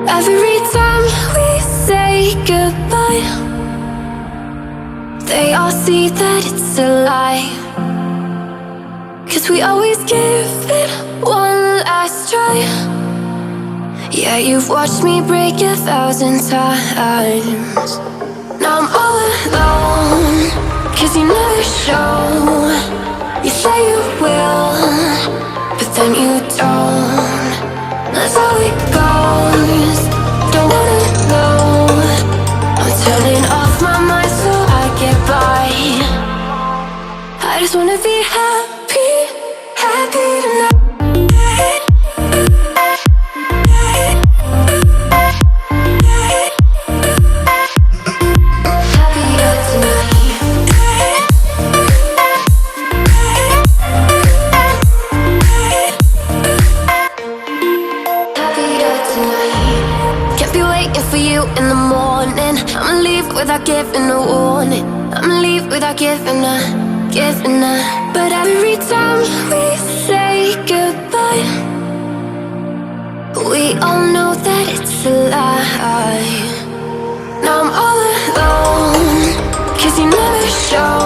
Every time we say goodbye, they all see that it's a lie. 'Cause we always give it one last try. Yeah, you've watched me break 1,000 times. Now I'm all alone, 'cause you never show. You say you will, but then you don't. That's how it goes. Don't wanna know. I'm turning off my mind so I get by. I just wanna be happy, happy tonight. In the morning, I'ma leave without giving a warning. I'ma leave without giving a. But every time we say goodbye, we all know that it's a lie. Now I'm all alone, 'cause you never show.